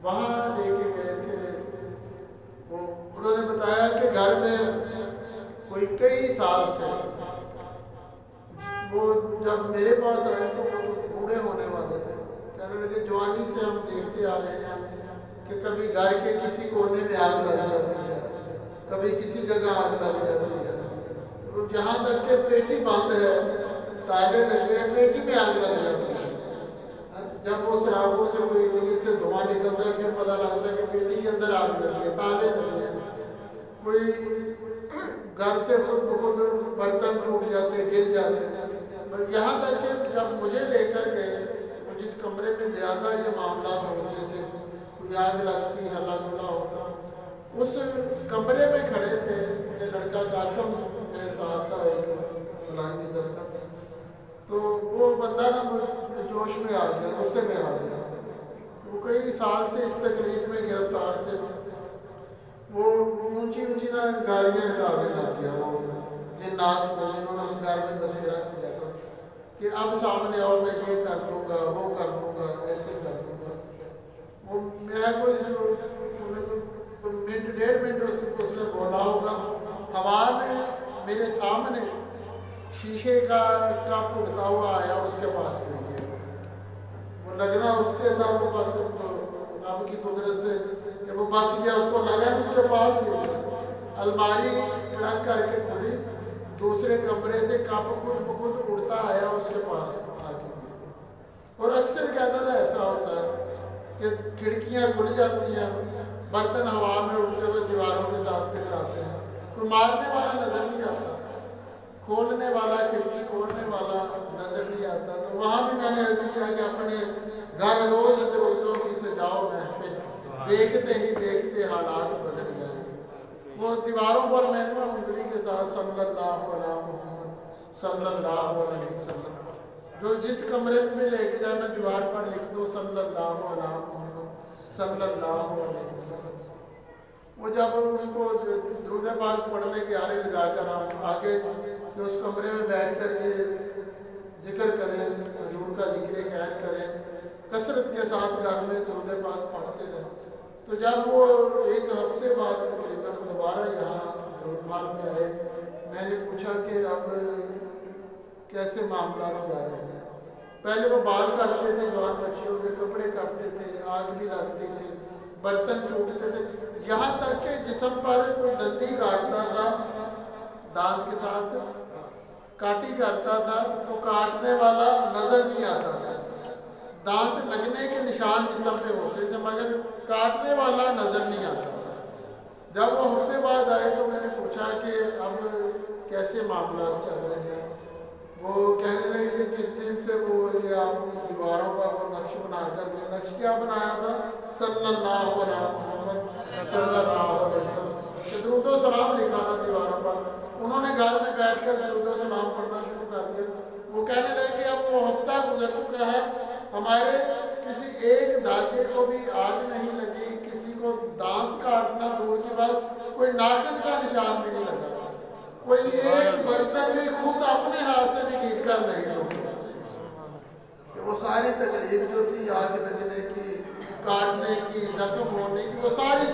وہاں لے کے گئے تھے. وہ انہوں نے بتایا کہ گھر میں کوئی کئی سال سے وہ جب میرے پاس آئے تو وہ تو بوڑھے ہونے والے تھے. کہنے لگے جوانی سے ہم دیکھتے آ رہے ہیں کہ کبھی گھر کے کسی کونے میں آگ لگ جاتی ہے, کبھی کسی جگہ آگ لگ جاتی ہے, جہاں تک کہ پیٹی بند ہے, تالے لگے ہیں, پیٹی میں آگ لگ جاتی ہے. جب وہ سراغوں سے کوئی دور سے دھواں نکلتا ہے پھر پتہ لگتا ہے کہ پیٹی کے اندر آگ لگی ہے, تالے لگے ہیں. کوئی گھر سے خود بخود برتن ٹوٹ جاتے, گر جاتے. یہاں تک کہ جب مجھے لے کر گئے جس کمرے میں زیادہ یہ معاملات ہوتے تھے, کوئی آگ لگتی, ہلا گلا ہوتا, اس کمرے میں کھڑے تھے. یہ لڑکا قاسم میرے ساتھ تھا, ایک فلان کی طرف کا. تو وہ بندہ نا جوش میں آ گیا, غصے میں آ گیا. وہ کئی سال سے اس تکلیف میں گرفتار تھے. وہ اونچی اونچی نا گالیاں نکالنے لگ گیا وہ جنات کو جنہوں نے اس گھر میں بسیرا کیا تھا کہ اب سامنے اور میں یہ کر دوں گا, وہ کر دوں گا, ایسے کر دوں گا. وہ میں کوئی منٹ ڈیڑھ منٹ اس نے بولا ہوگا. ہوا میں میرے سامنے شیشے کا کپ اڑتا ہوا آیا اور اس کے پاس گر گیا. وہ لگنا اس کے تھا, وہ بس رب کی قدرت سے کہ وہ بچ گیا, اس کو لگا اس کے پاس گر گیا. الماری کڑک کر کے کھلی, دوسرے کمرے سے کپ خود بخود اڑتا آیا اس کے پاس آ کے. اور اکثر کہتا تھا ایسا ہوتا ہے کہ کھڑکیاں کھل جاتی ہیں, برتن ہوا میں اڑتے ہوئے دیواروں کے ساتھ ٹکراتے ہیں, کوئی مارنے والا نظر نہیں آتا, کھولنے والا, کھڑکی کھولنے والا نظر نہیں آتا. تو وہاں بھی میں نے عرض کیا کہ اپنے گھر روز درودوں کی سجاؤ محفل, دیکھتے ہی دیکھتے حالات بدل گئے. وہ دیواروں پر میں نے انگلی کے ساتھ صلی اللہ علیہ محمد صلی اللہ علیہ وسلم, جو جس کمرے میں لے کے جائے میں دیوار پر لکھ دوں صلی اللہ علیہ محمد صلی اللہ علیہ وسلم. وہ جب ان کو درود پاک پڑھنے کے آرے لگا کر ہم آگے کہ اس کمرے میں بیٹھ کر یہ ذکر کریں, حضور کا ذکر خیر کریں, کثرت کے ساتھ گھر میں درود پاک پڑھتے رہیں. تو جب وہ ایک ہفتے بعد تقریباً دوبارہ یہاں درود پاک میں آئے, میں نے پوچھا کہ اب کیسے معاملات جا رہے ہیں. پہلے وہ بال کاٹتے تھے, جوان بچیوں کے کپڑے کاٹتے تھے, آگ بھی لگتی تھی, برتن ٹوٹتے تھے, یہاں تک کہ جسم پر کوئی دندی کاٹتا تھا, دانت کے ساتھ کاٹی کرتا تھا تو کاٹنے والا نظر نہیں آتا تھا. دانت لگنے کے نشان جسم پہ ہوتے تھے مگر کاٹنے والا نظر نہیں آتا تھا. جب وہ ہفتے بعد آئے تو میں نے پوچھا کہ اب کیسے معاملات چل رہے ہیں. وہ کہنے لگے کہ جس دن سے وہ یہ آپ دیواروں پر وہ نقش بنا کر گئے, نقش کیا بنایا تھا صلی اللہ علیہ محمد صلی اللہ علیہ وسلم, درود و سلام لکھا تھا دیواروں پر. انہوں نے گھر میں بیٹھ کر درود و سلام پڑھنا شروع کر دیا. وہ کہنے لگے کہ اب وہ ہفتہ گزر چکا ہے, ہمارے کسی ایک داغے کو بھی آگ نہیں لگی, کسی کو دانت کاٹنا دور کی بات, کوئی ناخن کا نشان بھی نہیں لگا, کوئی ایک برتن بھی خود اپنے ہاتھ سے بھی گھیچ کر نہیں ٹوٹا. کہ وہ ساری تکلیف جو تھی آگ لگنے کی, کاٹنے کی, زخم ہونے کی, وہ ساری